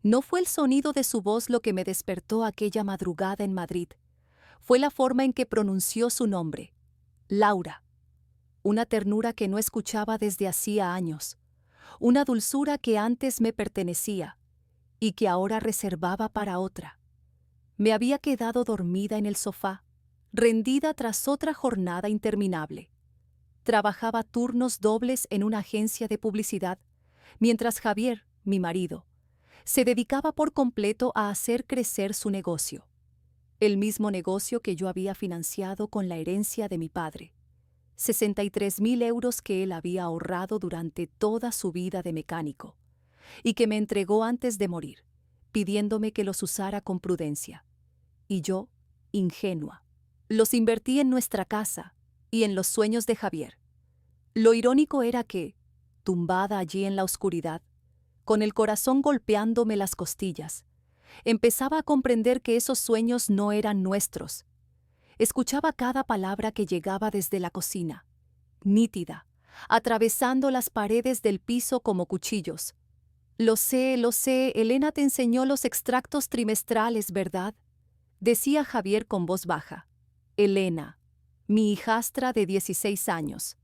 No fue el sonido de su voz lo que me despertó aquella madrugada en Madrid. Fue la forma en que pronunció su nombre. Laura. Una ternura que no escuchaba desde hacía años. Una dulzura que antes me pertenecía y que ahora reservaba para otra. Me había quedado dormida en el sofá, rendida tras otra jornada interminable. Trabajaba turnos dobles en una agencia de publicidad, mientras Javier, mi marido, se dedicaba por completo a hacer crecer su negocio. El mismo negocio que yo había financiado con la herencia de mi padre. 63.000 euros que él había ahorrado durante toda su vida de mecánico y que me entregó antes de morir, pidiéndome que los usara con prudencia. Y yo, ingenua, los invertí en nuestra casa y en los sueños de Javier. Lo irónico era que, tumbada allí en la oscuridad, con el corazón golpeándome las costillas, empezaba a comprender que esos sueños no eran nuestros. Escuchaba cada palabra que llegaba desde la cocina, nítida, atravesando las paredes del piso como cuchillos. Lo sé, Elena te enseñó los extractos trimestrales, ¿verdad? Decía Javier con voz baja. Elena, mi hijastra de 16 años.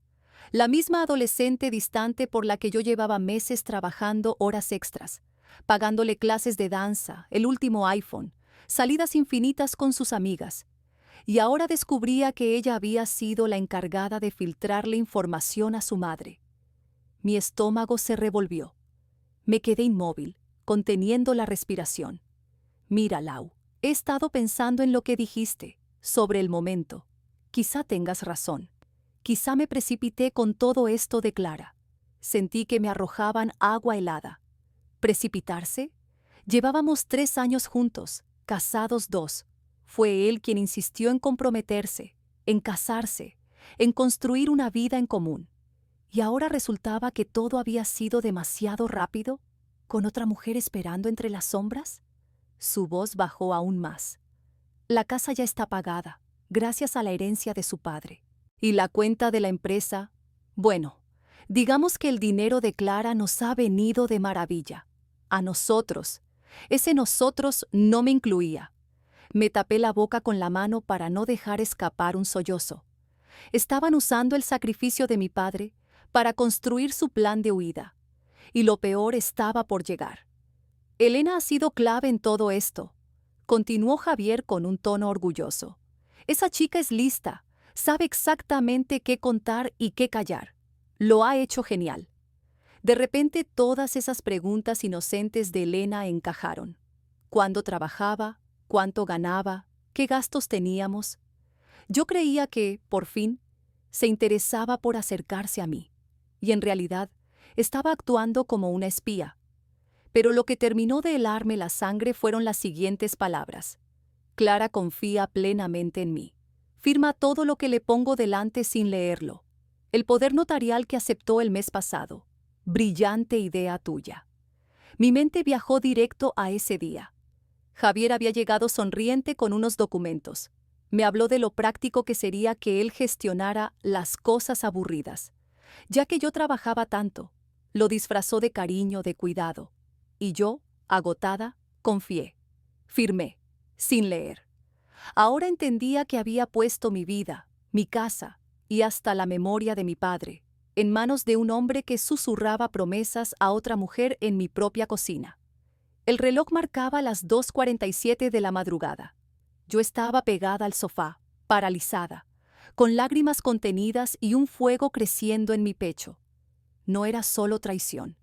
La misma adolescente distante por la que yo llevaba meses trabajando horas extras, pagándole clases de danza, el último iPhone, salidas infinitas con sus amigas. Y ahora descubría que ella había sido la encargada de filtrarle información a su madre. Mi estómago se revolvió. Me quedé inmóvil, conteniendo la respiración. Mira, Lau, he estado pensando en lo que dijiste, sobre el momento. Quizá tengas razón. Quizá me precipité con todo esto de Clara. Sentí que me arrojaban agua helada. ¿Precipitarse? Llevábamos 3 años juntos, casados 2. Fue él quien insistió en comprometerse, en casarse, en construir una vida en común. Y ahora resultaba que todo había sido demasiado rápido, con otra mujer esperando entre las sombras. Su voz bajó aún más. La casa ya está pagada, gracias a la herencia de su padre. Y la cuenta de la empresa, bueno, digamos que el dinero de Clara nos ha venido de maravilla. A nosotros. Ese nosotros no me incluía. Me tapé la boca con la mano para no dejar escapar un sollozo. Estaban usando el sacrificio de mi padre para construir su plan de huida. Y lo peor estaba por llegar. Elena ha sido clave en todo esto, continuó Javier con un tono orgulloso. Esa chica es lista, sabe exactamente qué contar y qué callar. Lo ha hecho genial. De repente todas esas preguntas inocentes de Elena encajaron. ¿Cuándo trabajaba? ¿Cuánto ganaba? ¿Qué gastos teníamos? Yo creía que, por fin, se interesaba por acercarse a mí, y en realidad estaba actuando como una espía. Pero lo que terminó de helarme la sangre fueron las siguientes palabras. Clara confía plenamente en mí. Firma todo lo que le pongo delante sin leerlo. El poder notarial que aceptó el mes pasado. Brillante idea tuya. Mi mente viajó directo a ese día. Javier había llegado sonriente con unos documentos. Me habló de lo práctico que sería que él gestionara las cosas aburridas. Ya que yo trabajaba tanto, lo disfrazó de cariño, de cuidado. Y yo, agotada, confié. Firmé, sin leer. Ahora entendía que había puesto mi vida, mi casa y hasta la memoria de mi padre en manos de un hombre que susurraba promesas a otra mujer en mi propia cocina. El reloj marcaba las 2:47 de la madrugada. Yo estaba pegada al sofá, paralizada, con lágrimas contenidas y un fuego creciendo en mi pecho. No era solo traición,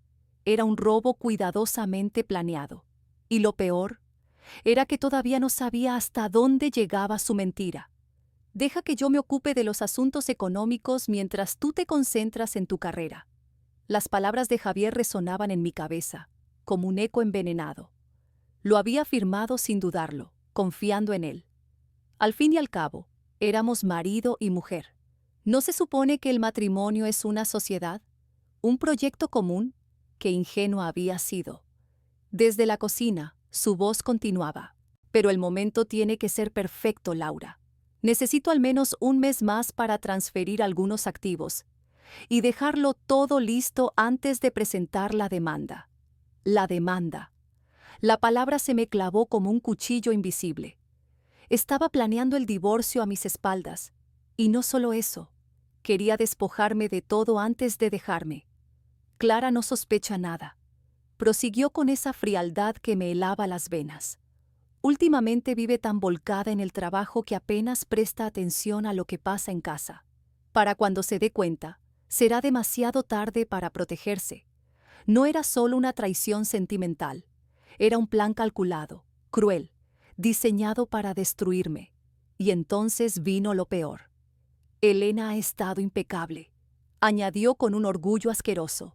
era un robo cuidadosamente planeado. Y lo peor era que todavía no sabía hasta dónde llegaba su mentira. Deja que yo me ocupe de los asuntos económicos mientras tú te concentras en tu carrera. Las palabras de Javier resonaban en mi cabeza, como un eco envenenado. Lo había firmado sin dudarlo, confiando en él. Al fin y al cabo, éramos marido y mujer. ¿No se supone que el matrimonio es una sociedad? ¿Un proyecto común? Qué ingenua había sido. Desde la cocina, su voz continuaba. Pero el momento tiene que ser perfecto, Laura. Necesito al menos un mes más para transferir algunos activos y dejarlo todo listo antes de presentar la demanda. La demanda. La palabra se me clavó como un cuchillo invisible. Estaba planeando el divorcio a mis espaldas. Y no solo eso, quería despojarme de todo antes de dejarme. Clara no sospecha nada. Prosiguió con esa frialdad que me helaba las venas. Últimamente vive tan volcada en el trabajo que apenas presta atención a lo que pasa en casa. Para cuando se dé cuenta, será demasiado tarde para protegerse. No era solo una traición sentimental. Era un plan calculado, cruel, diseñado para destruirme. Y entonces vino lo peor. Elena ha estado impecable, añadió con un orgullo asqueroso.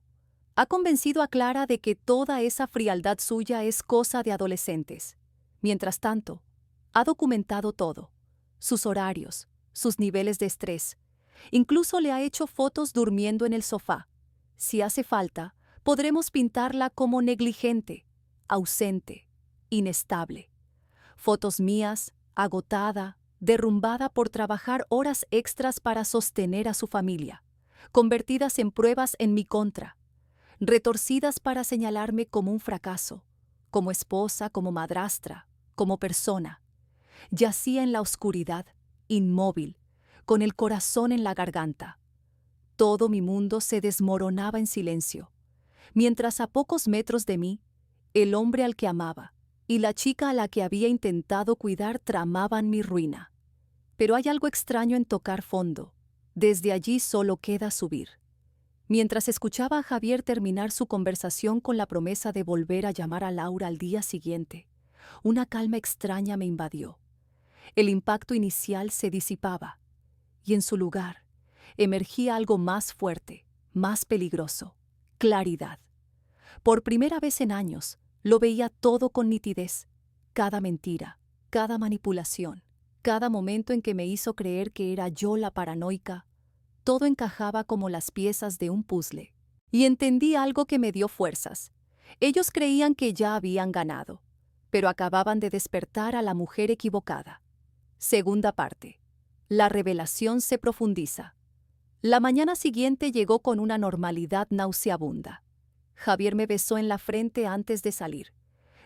Ha convencido a Clara de que toda esa frialdad suya es cosa de adolescentes. Mientras tanto, ha documentado todo, sus horarios, sus niveles de estrés. Incluso le ha hecho fotos durmiendo en el sofá. Si hace falta, podremos pintarla como negligente, ausente, inestable. Fotos mías, agotada, derrumbada por trabajar horas extras para sostener a su familia, convertidas en pruebas en mi contra, retorcidas para señalarme como un fracaso, como esposa, como madrastra, como persona. Yacía en la oscuridad, inmóvil, con el corazón en la garganta. Todo mi mundo se desmoronaba en silencio, mientras a pocos metros de mí, el hombre al que amaba y la chica a la que había intentado cuidar tramaban mi ruina. Pero hay algo extraño en tocar fondo. Desde allí solo queda subir. Mientras escuchaba a Javier terminar su conversación con la promesa de volver a llamar a Laura al día siguiente, una calma extraña me invadió. El impacto inicial se disipaba, y en su lugar emergía algo más fuerte, más peligroso: claridad. Por primera vez en años, lo veía todo con nitidez. Cada mentira, cada manipulación, cada momento en que me hizo creer que era yo la paranoica, todo encajaba como las piezas de un puzzle. Y entendí algo que me dio fuerzas. Ellos creían que ya habían ganado, pero acababan de despertar a la mujer equivocada. Segunda parte. La revelación se profundiza. La mañana siguiente llegó con una normalidad nauseabunda. Javier me besó en la frente antes de salir,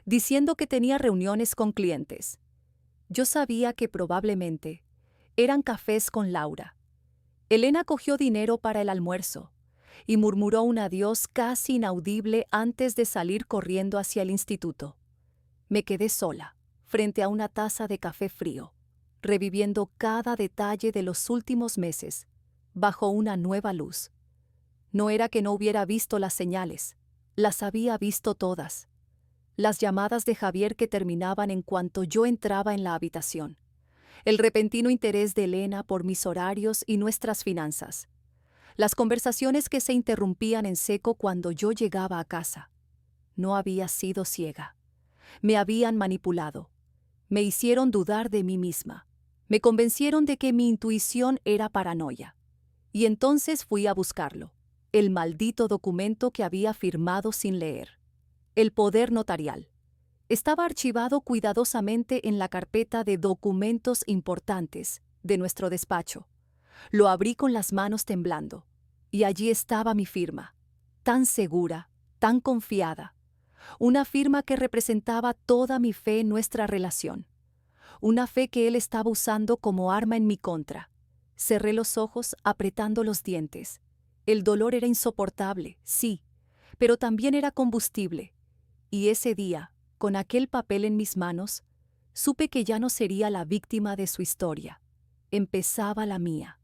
diciendo que tenía reuniones con clientes. Yo sabía que probablemente eran cafés con Laura. Elena cogió dinero para el almuerzo y murmuró un adiós casi inaudible antes de salir corriendo hacia el instituto. Me quedé sola, frente a una taza de café frío, reviviendo cada detalle de los últimos meses, bajo una nueva luz. No era que no hubiera visto las señales, las había visto todas. Las llamadas de Javier que terminaban en cuanto yo entraba en la habitación. El repentino interés de Elena por mis horarios y nuestras finanzas. Las conversaciones que se interrumpían en seco cuando yo llegaba a casa. No había sido ciega. Me habían manipulado. Me hicieron dudar de mí misma. Me convencieron de que mi intuición era paranoia. Y entonces fui a buscarlo. El maldito documento que había firmado sin leer. El poder notarial. Estaba archivado cuidadosamente en la carpeta de documentos importantes de nuestro despacho. Lo abrí con las manos temblando, y allí estaba mi firma, tan segura, tan confiada. Una firma que representaba toda mi fe en nuestra relación. Una fe que él estaba usando como arma en mi contra. Cerré los ojos apretando los dientes. El dolor era insoportable, sí, pero también era combustible. Y ese día, con aquel papel en mis manos, supe que ya no sería la víctima de su historia. Empezaba la mía.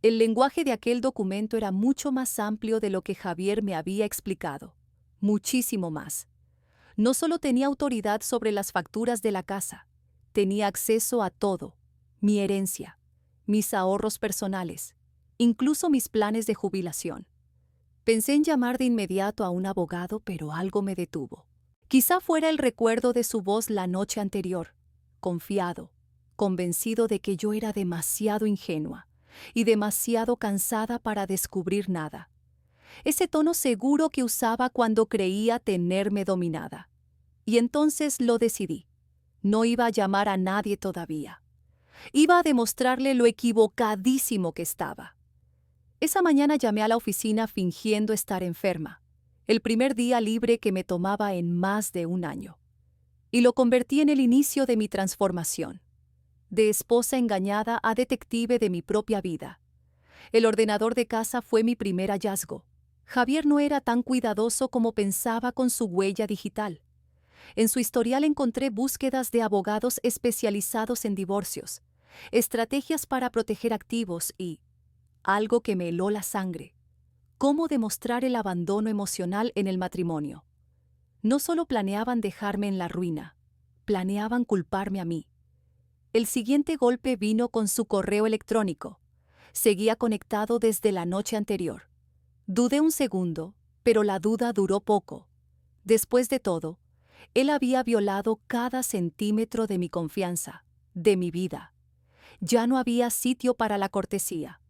El lenguaje de aquel documento era mucho más amplio de lo que Javier me había explicado. Muchísimo más. No solo tenía autoridad sobre las facturas de la casa, tenía acceso a todo: mi herencia, mis ahorros personales, incluso mis planes de jubilación. Pensé en llamar de inmediato a un abogado, pero algo me detuvo. Quizá fuera el recuerdo de su voz la noche anterior, confiado, convencido de que yo era demasiado ingenua y demasiado cansada para descubrir nada. Ese tono seguro que usaba cuando creía tenerme dominada. Y entonces lo decidí. No iba a llamar a nadie todavía. Iba a demostrarle lo equivocadísimo que estaba. Esa mañana llamé a la oficina fingiendo estar enferma. El primer día libre que me tomaba en más de un año. y lo convertí en el inicio de mi transformación. De esposa engañada a detective de mi propia vida. El ordenador de casa fue mi primer hallazgo. Javier no era tan cuidadoso como pensaba con su huella digital. En su historial encontré búsquedas de abogados especializados en divorcios, estrategias para proteger activos y, algo que me heló la sangre, cómo demostrar el abandono emocional en el matrimonio. No solo planeaban dejarme en la ruina, planeaban culparme a mí. El siguiente golpe vino con su correo electrónico. Seguía conectado desde la noche anterior. Dudé un segundo, pero la duda duró poco. Después de todo, él había violado cada centímetro de mi confianza, de mi vida. Ya no había sitio para la cortesía.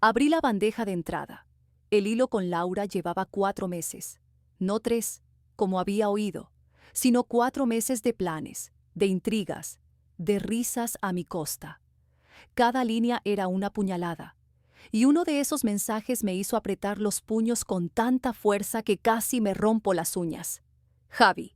Abrí la bandeja de entrada. El hilo con Laura llevaba 4 meses. No 3, como había oído, sino 4 meses de planes, de intrigas, de risas a mi costa. Cada línea era una puñalada, y uno de esos mensajes me hizo apretar los puños con tanta fuerza que casi me rompo las uñas. Javi,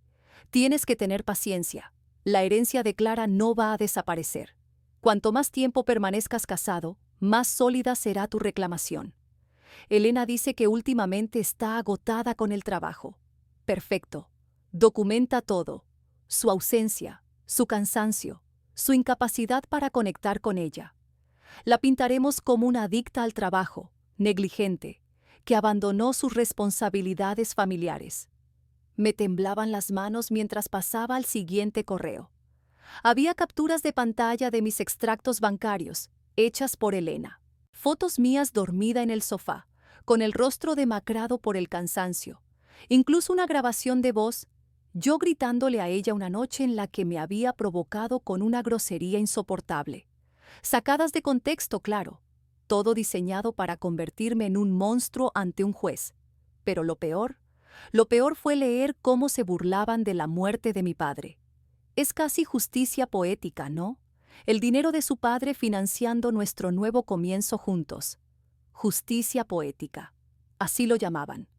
tienes que tener paciencia. La herencia de Clara no va a desaparecer. Cuanto más tiempo permanezcas casado, más sólida será tu reclamación. Elena dice que últimamente está agotada con el trabajo. Perfecto. Documenta todo. Su ausencia, su cansancio, su incapacidad para conectar con ella. La pintaremos como una adicta al trabajo, negligente, que abandonó sus responsabilidades familiares. Me temblaban las manos mientras pasaba al siguiente correo. Había capturas de pantalla de mis extractos bancarios, hechas por Elena. Fotos mías dormida en el sofá, con el rostro demacrado por el cansancio. Incluso una grabación de voz, yo gritándole a ella una noche en la que me había provocado con una grosería insoportable. Sacadas de contexto, claro. Todo diseñado para convertirme en un monstruo ante un juez. Pero lo peor fue leer cómo se burlaban de la muerte de mi padre. Es casi justicia poética, ¿no? El dinero de su padre financiando nuestro nuevo comienzo juntos. Justicia poética. Así lo llamaban.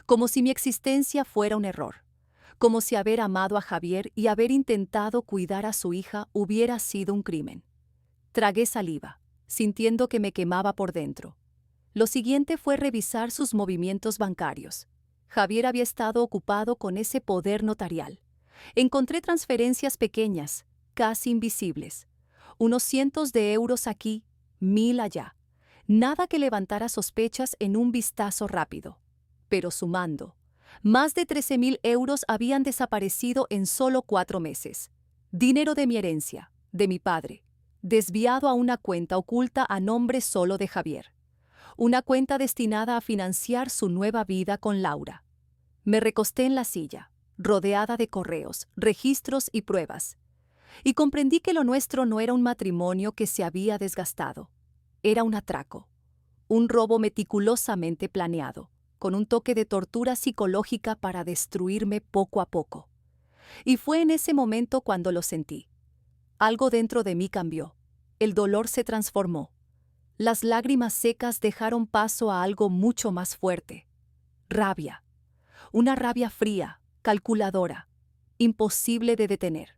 Como si mi existencia fuera un error. Como si haber amado a Javier y haber intentado cuidar a su hija hubiera sido un crimen. Tragué saliva, sintiendo que me quemaba por dentro. Lo siguiente fue revisar sus movimientos bancarios. Javier había estado ocupado con ese poder notarial. Encontré transferencias pequeñas, casi invisibles. Unos cientos de euros aquí, 1000 allá. Nada que levantara sospechas en un vistazo rápido. Pero sumando, más de 13.000 euros habían desaparecido en solo 4 meses. Dinero de mi herencia, de mi padre, desviado a una cuenta oculta a nombre solo de Javier. Una cuenta destinada a financiar su nueva vida con Laura. Me recosté en la silla, rodeada de correos, registros y pruebas, y comprendí que lo nuestro no era un matrimonio que se había desgastado. Era un atraco, un robo meticulosamente planeado, con un toque de tortura psicológica para destruirme poco a poco. Y fue en ese momento cuando lo sentí. Algo dentro de mí cambió. El dolor se transformó. Las lágrimas secas dejaron paso a algo mucho más fuerte. Rabia. Una rabia fría, calculadora, imposible de detener.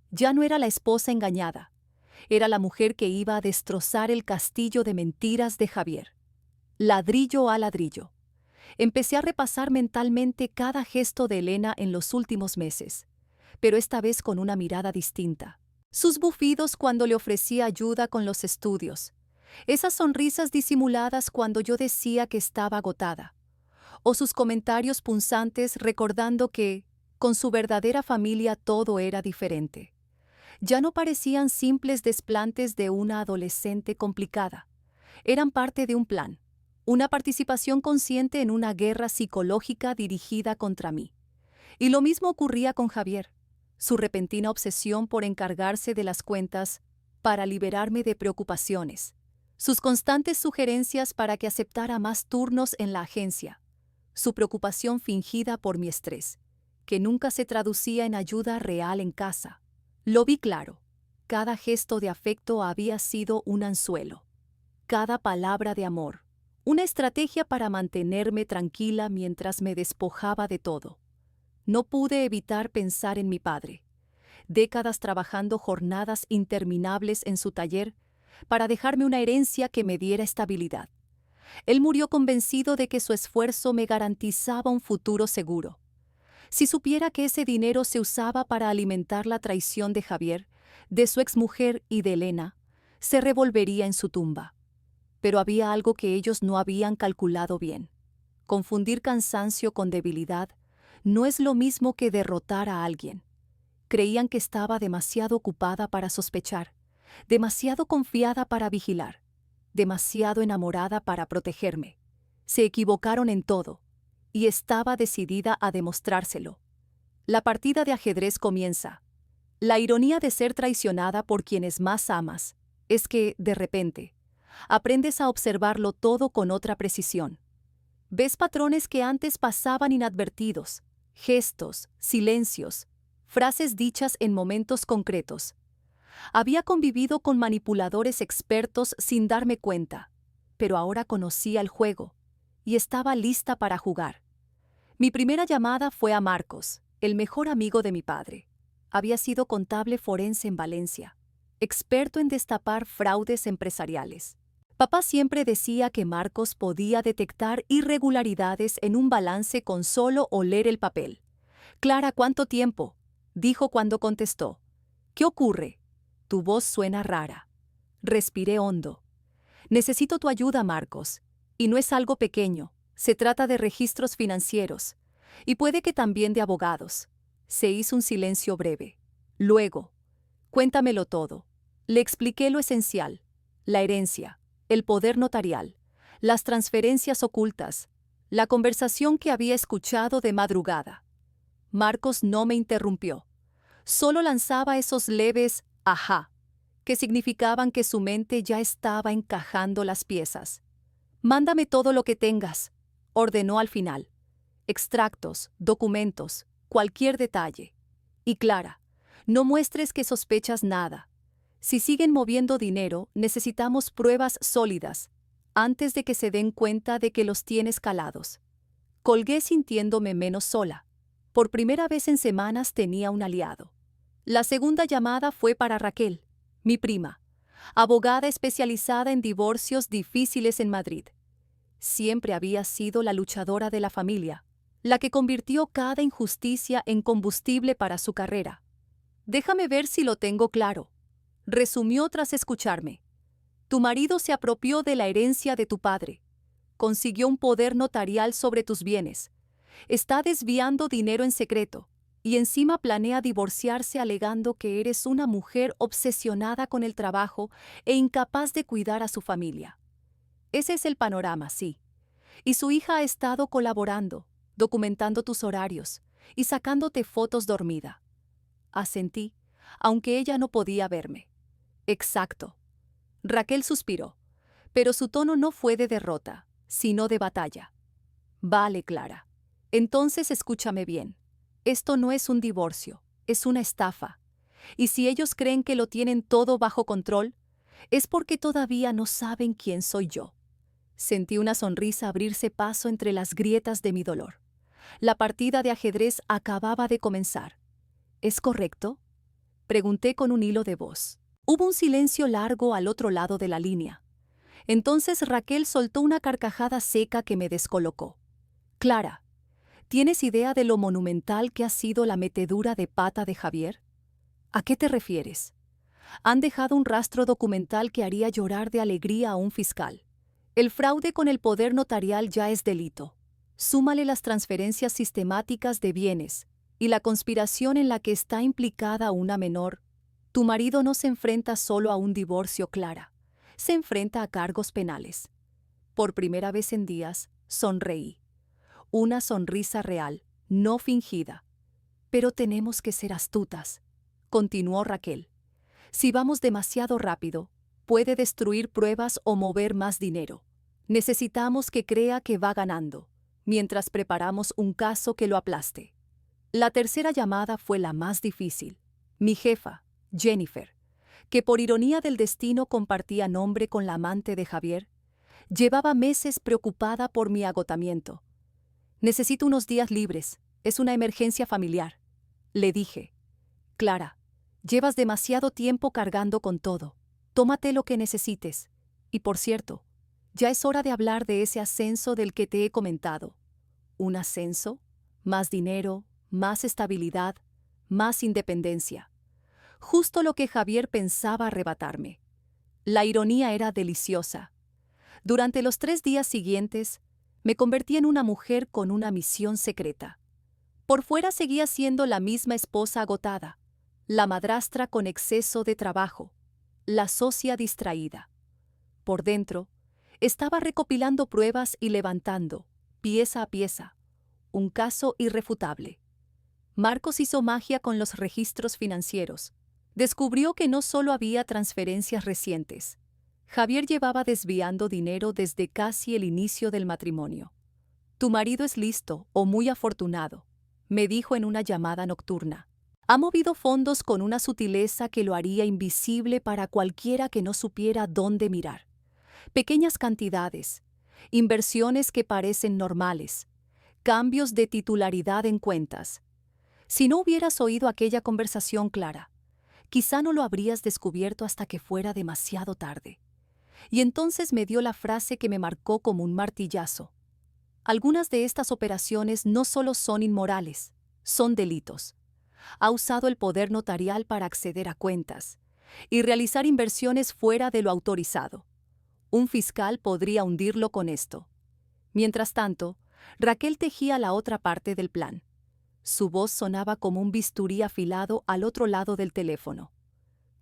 Ya no era la esposa engañada. Era la mujer que iba a destrozar el castillo de mentiras de Javier. Ladrillo a ladrillo. Empecé a repasar mentalmente cada gesto de Elena en los últimos meses, pero esta vez con una mirada distinta. Sus bufidos cuando le ofrecía ayuda con los estudios. Esas sonrisas disimuladas cuando yo decía que estaba agotada. O sus comentarios punzantes recordando que, con su verdadera familia todo era diferente. Ya no parecían simples desplantes de una adolescente complicada. Eran parte de un plan, una participación consciente en una guerra psicológica dirigida contra mí. Y lo mismo ocurría con Javier, su repentina obsesión por encargarse de las cuentas para liberarme de preocupaciones, sus constantes sugerencias para que aceptara más turnos en la agencia, su preocupación fingida por mi estrés, que nunca se traducía en ayuda real en casa. Lo vi claro. Cada gesto de afecto había sido un anzuelo. Cada palabra de amor, una estrategia para mantenerme tranquila mientras me despojaba de todo. No pude evitar pensar en mi padre, décadas trabajando jornadas interminables en su taller para dejarme una herencia que me diera estabilidad. Él murió convencido de que su esfuerzo me garantizaba un futuro seguro. Si supiera que ese dinero se usaba para alimentar la traición de Javier, de su exmujer y de Elena, se revolvería en su tumba. Pero había algo que ellos no habían calculado bien. Confundir cansancio con debilidad no es lo mismo que derrotar a alguien. Creían que estaba demasiado ocupada para sospechar, demasiado confiada para vigilar, demasiado enamorada para protegerme. Se equivocaron en todo, y estaba decidida a demostrárselo. La partida de ajedrez comienza. La ironía de ser traicionada por quienes más amas es que, de repente, aprendes a observarlo todo con otra precisión. Ves patrones que antes pasaban inadvertidos, gestos, silencios, frases dichas en momentos concretos. Había convivido con manipuladores expertos sin darme cuenta, pero ahora conocía el juego y estaba lista para jugar. Mi primera llamada fue a Marcos, el mejor amigo de mi padre. Había sido contable forense en Valencia, experto en destapar fraudes empresariales. Papá siempre decía que Marcos podía detectar irregularidades en un balance con solo oler el papel. «Clara, ¿cuánto tiempo?», dijo cuando contestó. «¿Qué ocurre? Tu voz suena rara». Respiré hondo. «Necesito tu ayuda, Marcos. Y no es algo pequeño. Se trata de registros financieros. Y puede que también de abogados». Se hizo un silencio breve. Luego, «Cuéntamelo todo». Le expliqué lo esencial: la herencia, el poder notarial, las transferencias ocultas, la conversación que había escuchado de madrugada. Marcos no me interrumpió. Solo lanzaba esos leves «ajá», que significaban que su mente ya estaba encajando las piezas. «Mándame todo lo que tengas», ordenó al final. «Extractos, documentos, cualquier detalle. Y Clara, no muestres que sospechas nada. Si siguen moviendo dinero, necesitamos pruebas sólidas, antes de que se den cuenta de que los tienes calados». Colgué sintiéndome menos sola. Por primera vez en semanas tenía un aliado. La segunda llamada fue para Raquel, mi prima, abogada especializada en divorcios difíciles en Madrid. Siempre había sido la luchadora de la familia, la que convirtió cada injusticia en combustible para su carrera. «Déjame ver si lo tengo claro», resumió tras escucharme. «Tu marido se apropió de la herencia de tu padre. Consiguió un poder notarial sobre tus bienes. Está desviando dinero en secreto. Y encima planea divorciarse alegando que eres una mujer obsesionada con el trabajo e incapaz de cuidar a su familia». Ese es el panorama, sí. Y su hija ha estado colaborando, documentando tus horarios y sacándote fotos dormida. Asentí, aunque ella no podía verme. «Exacto». Raquel suspiró, pero su tono no fue de derrota, sino de batalla. «Vale, Clara. Entonces escúchame bien. Esto no es un divorcio, es una estafa. Y si ellos creen que lo tienen todo bajo control, es porque todavía no saben quién soy yo». Sentí una sonrisa abrirse paso entre las grietas de mi dolor. La partida de ajedrez acababa de comenzar. «¿Es correcto?», pregunté con un hilo de voz. Hubo un silencio largo al otro lado de la línea. Entonces Raquel soltó una carcajada seca que me descolocó. «Clara, ¿tienes idea de lo monumental que ha sido la metedura de pata de Javier?». «¿A qué te refieres?». «Han dejado un rastro documental que haría llorar de alegría a un fiscal. El fraude con el poder notarial ya es delito. Súmale las transferencias sistemáticas de bienes y la conspiración en la que está implicada una menor. Tu marido no se enfrenta solo a un divorcio, Clara. Se enfrenta a cargos penales». Por primera vez en días, sonreí. Una sonrisa real, no fingida. «Pero tenemos que ser astutas», continuó Raquel. «Si vamos demasiado rápido, puede destruir pruebas o mover más dinero. Necesitamos que crea que va ganando, mientras preparamos un caso que lo aplaste». La tercera llamada fue la más difícil. Mi jefa, Jennifer, que por ironía del destino compartía nombre con la amante de Javier, llevaba meses preocupada por mi agotamiento. «Necesito unos días libres, es una emergencia familiar», le dije. «Clara, Llevas demasiado tiempo cargando con todo. Tómate lo que necesites. Y por cierto, ya es hora de hablar de ese ascenso del que te he comentado. ¿Un ascenso? Más dinero, más estabilidad, más independencia. Justo lo que Javier pensaba arrebatarme. La ironía era deliciosa. Durante los 3 días siguientes, me convertí en una mujer con una misión secreta. Por fuera seguía siendo la misma esposa agotada, la madrastra con exceso de trabajo, la socia distraída. Por dentro, estaba recopilando pruebas y levantando, pieza a pieza, un caso irrefutable. Marcos hizo magia con los registros financieros. Descubrió que no solo había transferencias recientes. Javier llevaba desviando dinero desde casi el inicio del matrimonio. Tu marido es listo o muy afortunado, me dijo en una llamada nocturna. Ha movido fondos con una sutileza que lo haría invisible para cualquiera que no supiera dónde mirar. Pequeñas cantidades, inversiones que parecen normales, cambios de titularidad en cuentas. Si no hubieras oído aquella conversación clara, quizá no lo habrías descubierto hasta que fuera demasiado tarde. Y entonces me dio la frase que me marcó como un martillazo. Algunas de estas operaciones no solo son inmorales, son delitos. Ha usado el poder notarial para acceder a cuentas y realizar inversiones fuera de lo autorizado. Un fiscal podría hundirlo con esto. Mientras tanto, Raquel tejía la otra parte del plan. Su voz sonaba como un bisturí afilado al otro lado del teléfono.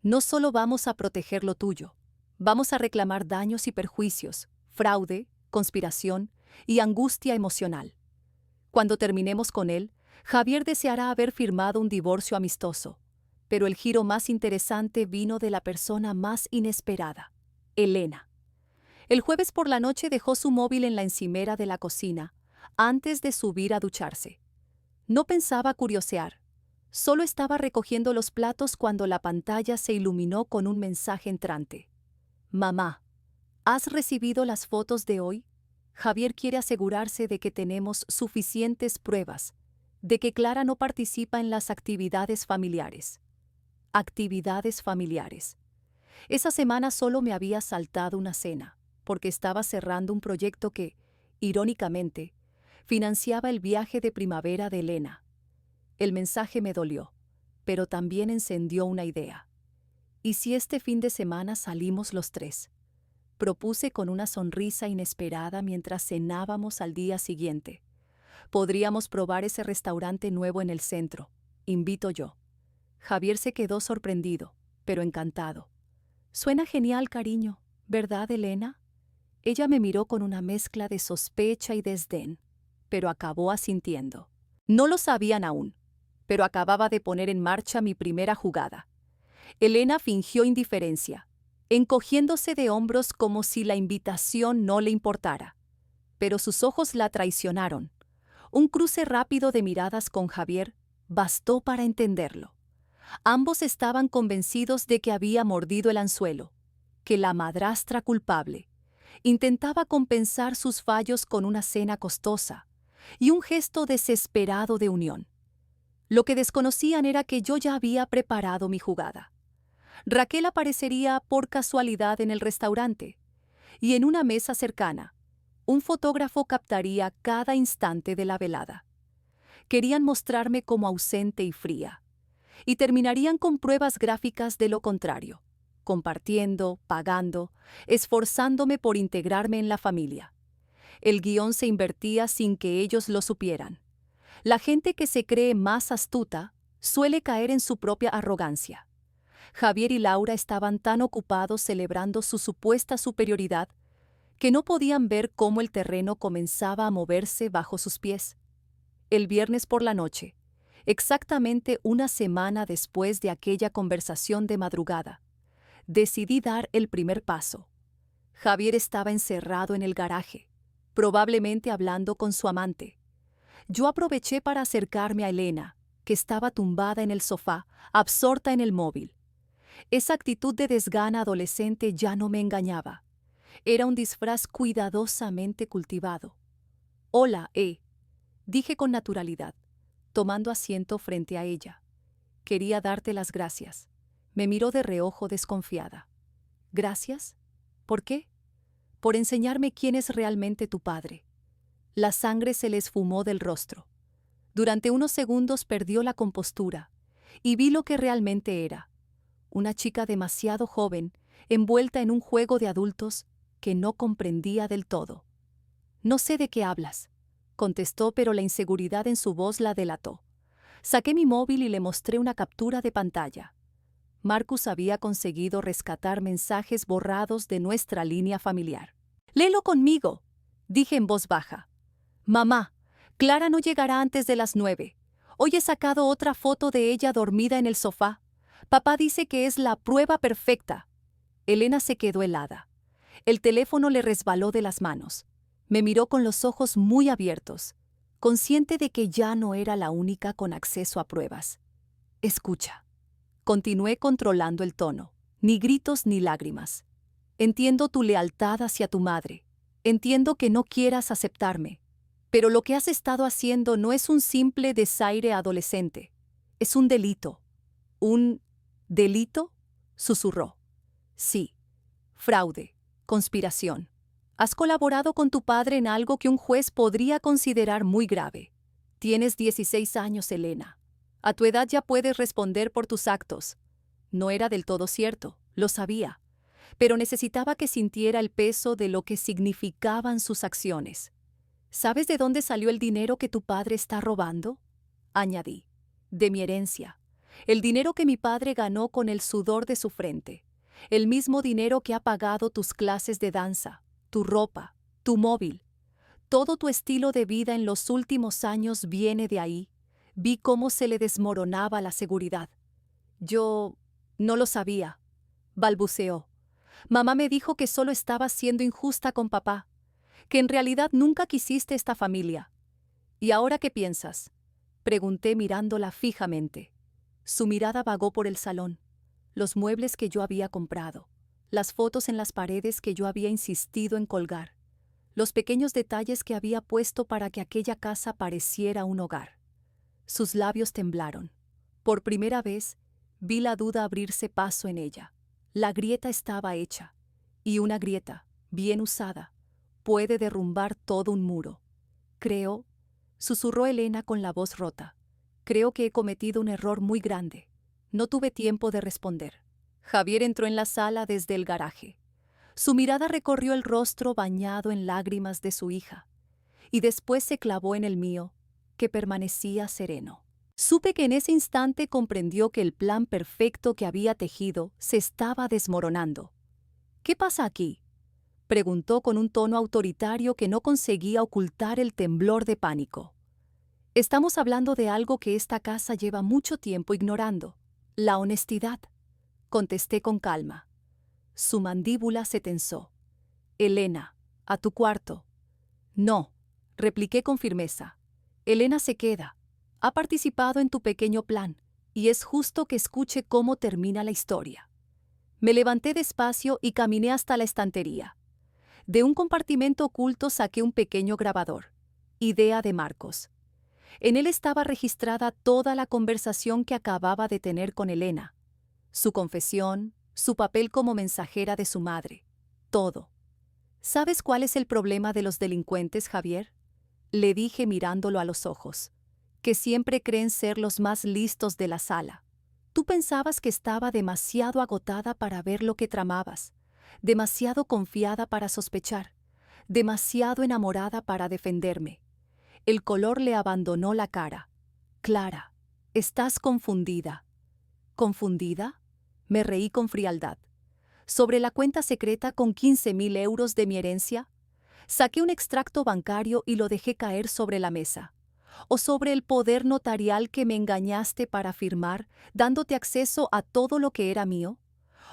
No solo vamos a proteger lo tuyo, vamos a reclamar daños y perjuicios, fraude, conspiración y angustia emocional. Cuando terminemos con él, Javier deseará haber firmado un divorcio amistoso, pero el giro más interesante vino de la persona más inesperada, Elena. El jueves por la noche dejó su móvil en la encimera de la cocina, antes de subir a ducharse. No pensaba curiosear, solo estaba recogiendo los platos cuando la pantalla se iluminó con un mensaje entrante. Mamá, ¿has recibido las fotos de hoy? Javier quiere asegurarse de que tenemos suficientes pruebas, de que Clara no participa en las actividades familiares. Actividades familiares. Esa semana solo me había saltado una cena, porque estaba cerrando un proyecto que, irónicamente, financiaba el viaje de primavera de Elena. El mensaje me dolió, pero también encendió una idea. ¿Y si este fin de semana salimos los tres? Propuse con una sonrisa inesperada mientras cenábamos al día siguiente. Podríamos probar ese restaurante nuevo en el centro, invito yo. Javier se quedó sorprendido, pero encantado. Suena genial, cariño, ¿verdad, Elena? Ella me miró con una mezcla de sospecha y desdén, pero acabó asintiendo. No lo sabían aún, pero acababa de poner en marcha mi primera jugada. Elena fingió indiferencia, encogiéndose de hombros como si la invitación no le importara. Pero sus ojos la traicionaron. Un cruce rápido de miradas con Javier bastó para entenderlo. Ambos estaban convencidos de que había mordido el anzuelo, que la madrastra culpable intentaba compensar sus fallos con una cena costosa y un gesto desesperado de unión. Lo que desconocían era que yo ya había preparado mi jugada. Raquel aparecería por casualidad en el restaurante, y en una mesa cercana, un fotógrafo captaría cada instante de la velada. Querían mostrarme como ausente y fría, y terminarían con pruebas gráficas de lo contrario, compartiendo, pagando, esforzándome por integrarme en la familia. El guión se invertía sin que ellos lo supieran. La gente que se cree más astuta suele caer en su propia arrogancia. Javier y Laura estaban tan ocupados celebrando su supuesta superioridad que no podían ver cómo el terreno comenzaba a moverse bajo sus pies. El viernes por la noche, exactamente una semana después de aquella conversación de madrugada, decidí dar el primer paso. Javier estaba encerrado en el garaje, probablemente hablando con su amante. Yo aproveché para acercarme a Elena, que estaba tumbada en el sofá, absorta en el móvil. Esa actitud de desgana adolescente ya no me engañaba. Era un disfraz cuidadosamente cultivado. «Hola, dije con naturalidad, tomando asiento frente a ella. Quería darte las gracias. Me miró de reojo desconfiada. ¿Gracias? ¿Por qué? Por enseñarme quién es realmente tu padre. La sangre se le esfumó del rostro. Durante unos segundos perdió la compostura y vi lo que realmente era. Una chica demasiado joven, envuelta en un juego de adultos que no comprendía del todo. No sé de qué hablas, contestó, pero la inseguridad en su voz la delató. Saqué mi móvil y le mostré una captura de pantalla. Marcus había conseguido rescatar mensajes borrados de nuestra línea familiar. «Léelo conmigo», dije en voz baja. «Mamá, Clara no llegará antes de las 9. Hoy he sacado otra foto de ella dormida en el sofá. Papá dice que es la prueba perfecta». Elena se quedó helada. El teléfono le resbaló de las manos. Me miró con los ojos muy abiertos, consciente de que ya no era la única con acceso a pruebas. «Escucha». Continué controlando el tono. Ni gritos ni lágrimas. Entiendo tu lealtad hacia tu madre. Entiendo que no quieras aceptarme. Pero lo que has estado haciendo no es un simple desaire adolescente. Es un delito. ¿Un delito?, susurró. Sí. Fraude. Conspiración. Has colaborado con tu padre en algo que un juez podría considerar muy grave. Tienes 16 años, Elena. A tu edad ya puedes responder por tus actos. No era del todo cierto, lo sabía, pero necesitaba que sintiera el peso de lo que significaban sus acciones. ¿Sabes de dónde salió el dinero que tu padre está robando?, añadí. De mi herencia. El dinero que mi padre ganó con el sudor de su frente. El mismo dinero que ha pagado tus clases de danza, tu ropa, tu móvil. Todo tu estilo de vida en los últimos años viene de ahí. Vi cómo se le desmoronaba la seguridad. Yo no lo sabía, balbuceó. Mamá me dijo que solo estaba siendo injusta con papá, que en realidad nunca quisiste esta familia. ¿Y ahora qué piensas?, pregunté mirándola fijamente. Su mirada vagó por el salón, los muebles que yo había comprado, las fotos en las paredes que yo había insistido en colgar, los pequeños detalles que había puesto para que aquella casa pareciera un hogar. Sus labios temblaron. Por primera vez, vi la duda abrirse paso en ella. La grieta estaba hecha, y una grieta, bien usada, puede derrumbar todo un muro. Creo, susurró Elena con la voz rota, creo que he cometido un error muy grande. No tuve tiempo de responder. Javier entró en la sala desde el garaje. Su mirada recorrió el rostro bañado en lágrimas de su hija, y después se clavó en el mío, que permanecía sereno. Supe que en ese instante comprendió que el plan perfecto que había tejido se estaba desmoronando. «¿Qué pasa aquí?», preguntó con un tono autoritario que no conseguía ocultar el temblor de pánico. «Estamos hablando de algo que esta casa lleva mucho tiempo ignorando, la honestidad», contesté con calma. Su mandíbula se tensó. «Elena, a tu cuarto». «No», repliqué con firmeza. «Elena se queda. Ha participado en tu pequeño plan, y es justo que escuche cómo termina la historia». Me levanté despacio y caminé hasta la estantería. De un compartimento oculto saqué un pequeño grabador. Idea de Marcos. En él estaba registrada toda la conversación que acababa de tener con Elena. Su confesión, su papel como mensajera de su madre. Todo. ¿Sabes cuál es el problema de los delincuentes, Javier?, le dije mirándolo a los ojos. Que siempre creen ser los más listos de la sala. Tú pensabas que estaba demasiado agotada para ver lo que tramabas, demasiado confiada para sospechar, demasiado enamorada para defenderme. El color le abandonó la cara. «Clara, estás confundida». ¿Confundida?, me reí con frialdad. ¿Sobre la cuenta secreta con 15.000 euros de mi herencia? Saqué un extracto bancario y lo dejé caer sobre la mesa. ¿O sobre el poder notarial que me engañaste para firmar, dándote acceso a todo lo que era mío?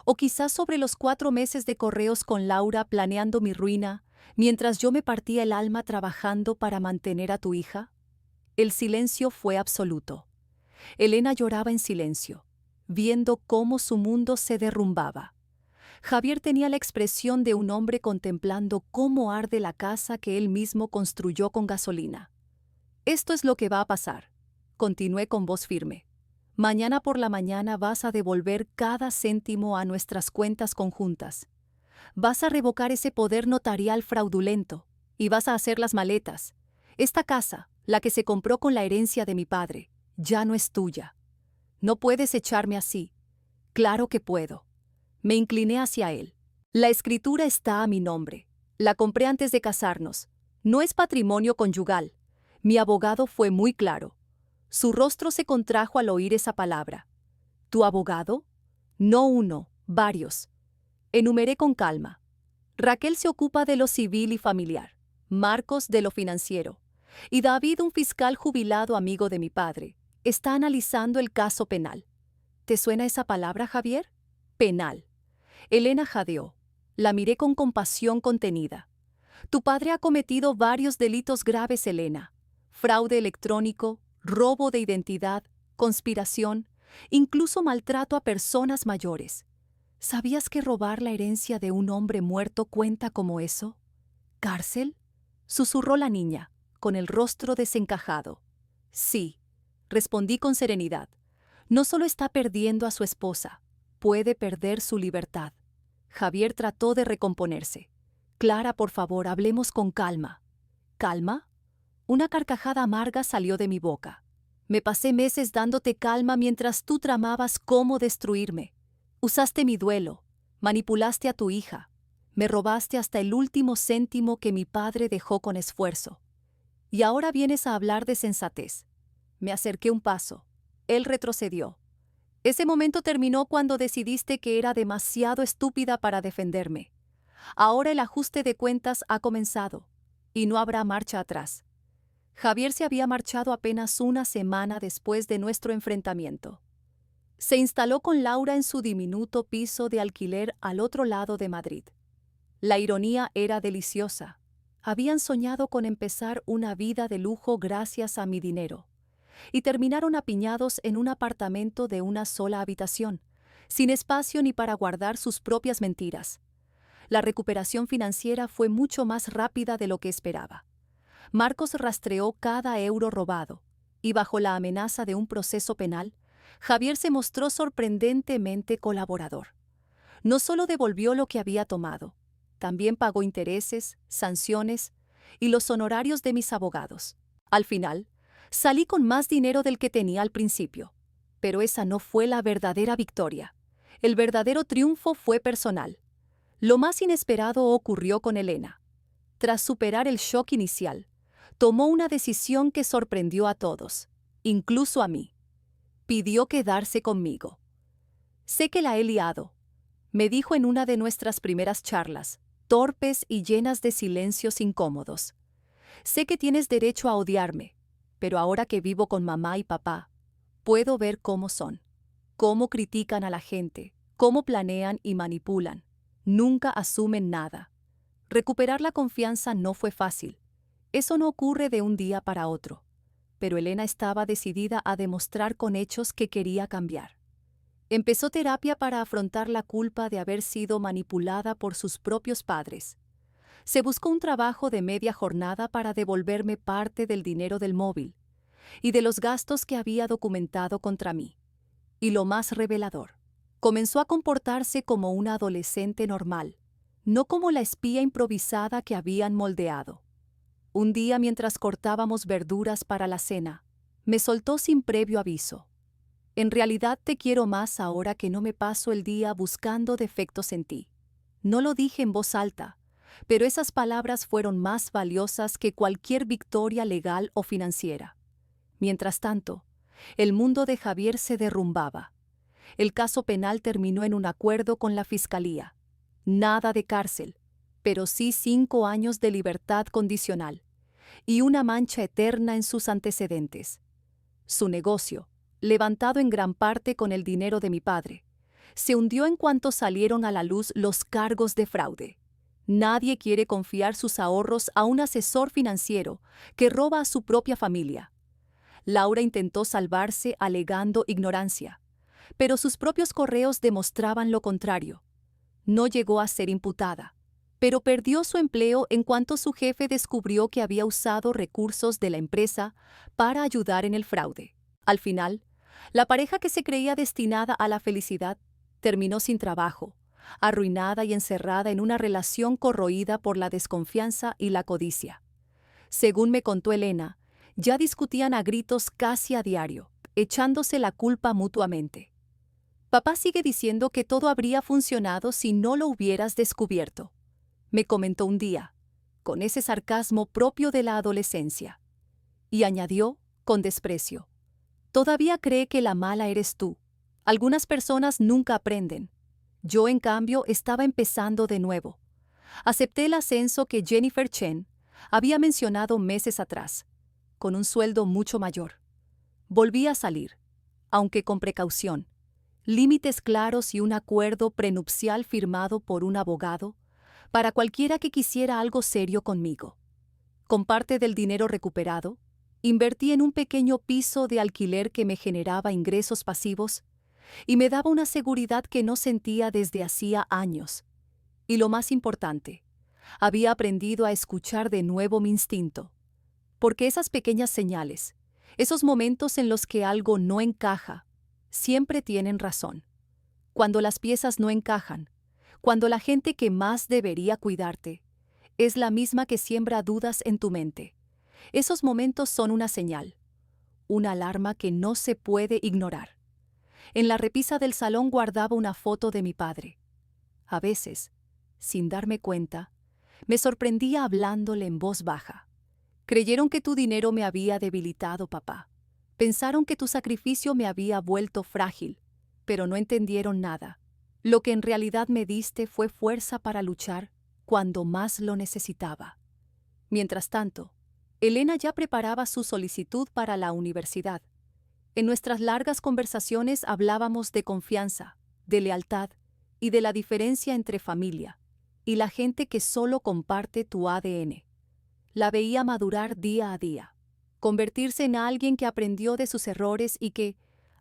¿O quizás sobre los 4 meses de correos con Laura planeando mi ruina, mientras yo me partía el alma trabajando para mantener a tu hija? El silencio fue absoluto. Elena lloraba en silencio, viendo cómo su mundo se derrumbaba. Javier tenía la expresión de un hombre contemplando cómo arde la casa que él mismo construyó con gasolina. «Esto es lo que va a pasar», continué con voz firme. Mañana por la mañana vas a devolver cada céntimo a nuestras cuentas conjuntas. Vas a revocar ese poder notarial fraudulento y vas a hacer las maletas. Esta casa, la que se compró con la herencia de mi padre, ya no es tuya. No puedes echarme así. Claro que puedo. Me incliné hacia él. La escritura está a mi nombre. La compré antes de casarnos. No es patrimonio conyugal. Mi abogado fue muy claro. Su rostro se contrajo al oír esa palabra. ¿Tu abogado? No uno, varios. Enumeré con calma. Raquel se ocupa de lo civil y familiar, Marcos de lo financiero, y David, un fiscal jubilado amigo de mi padre, está analizando el caso penal. ¿Te suena esa palabra, Javier? Penal. Elena jadeó. La miré con compasión contenida. Tu padre ha cometido varios delitos graves, Elena. Fraude electrónico, robo de identidad, conspiración, incluso maltrato a personas mayores. ¿Sabías que robar la herencia de un hombre muerto cuenta como eso? ¿Cárcel? Susurró la niña, con el rostro desencajado. Sí, respondí con serenidad. No solo está perdiendo a su esposa, puede perder su libertad. Javier trató de recomponerse. Clara, por favor, hablemos con calma. ¿Calma? Una carcajada amarga salió de mi boca. Me pasé meses dándote calma mientras tú tramabas cómo destruirme. Usaste mi duelo, manipulaste a tu hija, me robaste hasta el último céntimo que mi padre dejó con esfuerzo. Y ahora vienes a hablar de sensatez. Me acerqué un paso. Él retrocedió. Ese momento terminó cuando decidiste que era demasiado estúpida para defenderme. Ahora el ajuste de cuentas ha comenzado, y no habrá marcha atrás. Javier se había marchado apenas una semana después de nuestro enfrentamiento. Se instaló con Laura en su diminuto piso de alquiler al otro lado de Madrid. La ironía era deliciosa. Habían soñado con empezar una vida de lujo gracias a mi dinero, y terminaron apiñados en un apartamento de una sola habitación, sin espacio ni para guardar sus propias mentiras. La recuperación financiera fue mucho más rápida de lo que esperaba. Marcos rastreó cada euro robado, y bajo la amenaza de un proceso penal, Javier se mostró sorprendentemente colaborador. No solo devolvió lo que había tomado, también pagó intereses, sanciones y los honorarios de mis abogados. Al final, salí con más dinero del que tenía al principio. Pero esa no fue la verdadera victoria. El verdadero triunfo fue personal. Lo más inesperado ocurrió con Elena. Tras superar el shock inicial, tomó una decisión que sorprendió a todos, incluso a mí. Pidió quedarse conmigo. Sé que la he liado, me dijo en una de nuestras primeras charlas, torpes y llenas de silencios incómodos. Sé que tienes derecho a odiarme, pero ahora que vivo con mamá y papá, puedo ver cómo son, cómo critican a la gente, cómo planean y manipulan. Nunca asumen nada. Recuperar la confianza no fue fácil. Eso no ocurre de un día para otro. Pero Elena estaba decidida a demostrar con hechos que quería cambiar. Empezó terapia para afrontar la culpa de haber sido manipulada por sus propios padres. Se buscó un trabajo de media jornada para devolverme parte del dinero del móvil y de los gastos que había documentado contra mí. Y lo más revelador, comenzó a comportarse como una adolescente normal, no como la espía improvisada que habían moldeado. Un día, mientras cortábamos verduras para la cena, me soltó sin previo aviso. En realidad te quiero más ahora que no me paso el día buscando defectos en ti. No lo dije en voz alta, pero esas palabras fueron más valiosas que cualquier victoria legal o financiera. Mientras tanto, el mundo de Javier se derrumbaba. El caso penal terminó en un acuerdo con la fiscalía. Nada de cárcel, pero sí 5 años de libertad condicional y una mancha eterna en sus antecedentes. Su negocio, levantado en gran parte con el dinero de mi padre, se hundió en cuanto salieron a la luz los cargos de fraude. Nadie quiere confiar sus ahorros a un asesor financiero que roba a su propia familia. Laura intentó salvarse alegando ignorancia, pero sus propios correos demostraban lo contrario. No llegó a ser imputada, pero perdió su empleo en cuanto su jefe descubrió que había usado recursos de la empresa para ayudar en el fraude. Al final, La pareja que se creía destinada a la felicidad terminó sin trabajo, arruinada y encerrada en una relación corroída por la desconfianza y la codicia. Según me contó Elena, ya discutían a gritos casi a diario, echándose la culpa mutuamente. Papá sigue diciendo que todo habría funcionado si no lo hubieras descubierto, me comentó un día, con ese sarcasmo propio de la adolescencia. Y añadió, con desprecio, todavía cree que la mala eres tú. Algunas personas nunca aprenden. Yo, en cambio, estaba empezando de nuevo. Acepté el ascenso que Jennifer Chen había mencionado meses atrás, con un sueldo mucho mayor. Volví a salir, aunque con precaución, límites claros y un acuerdo prenupcial firmado por un abogado para cualquiera que quisiera algo serio conmigo. Con parte del dinero recuperado, invertí en un pequeño piso de alquiler que me generaba ingresos pasivos y me daba una seguridad que no sentía desde hacía años. Y lo más importante, había aprendido a escuchar de nuevo mi instinto, porque esas pequeñas señales, esos momentos en los que algo no encaja, siempre tienen razón. Cuando las piezas no encajan, cuando la gente que más debería cuidarte es la misma que siembra dudas en tu mente, esos momentos son una señal, una alarma que no se puede ignorar. En la repisa del salón guardaba una foto de mi padre. A veces, sin darme cuenta, me sorprendía hablándole en voz baja. Creyeron que tu dinero me había debilitado, papá. Pensaron que tu sacrificio me había vuelto frágil, pero no entendieron nada. Lo que en realidad me diste fue fuerza para luchar cuando más lo necesitaba. Mientras tanto, Elena ya preparaba su solicitud para la universidad. En nuestras largas conversaciones hablábamos de confianza, de lealtad y de la diferencia entre familia y la gente que solo comparte tu ADN. La veía madurar día a día, convertirse en alguien que aprendió de sus errores y que,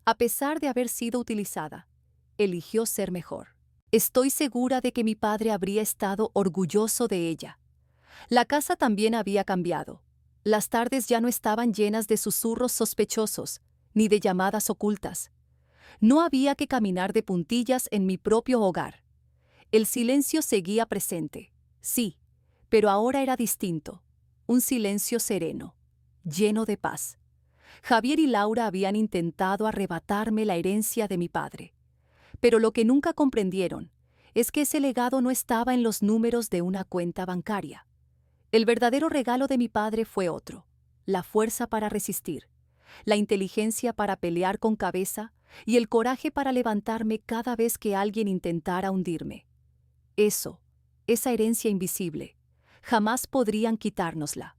a pesar de haber sido utilizada, eligió ser mejor. Estoy segura de que mi padre habría estado orgulloso de ella. La casa también había cambiado. Las tardes ya no estaban llenas de susurros sospechosos, ni de llamadas ocultas. No había que caminar de puntillas en mi propio hogar. El silencio seguía presente, sí, pero ahora era distinto. Un silencio sereno, lleno de paz. Javier y Laura habían intentado arrebatarme la herencia de mi padre. Pero lo que nunca comprendieron es que ese legado no estaba en los números de una cuenta bancaria. El verdadero regalo de mi padre fue otro: la fuerza para resistir, la inteligencia para pelear con cabeza y el coraje para levantarme cada vez que alguien intentara hundirme. Esa herencia invisible, jamás podrían quitárnosla.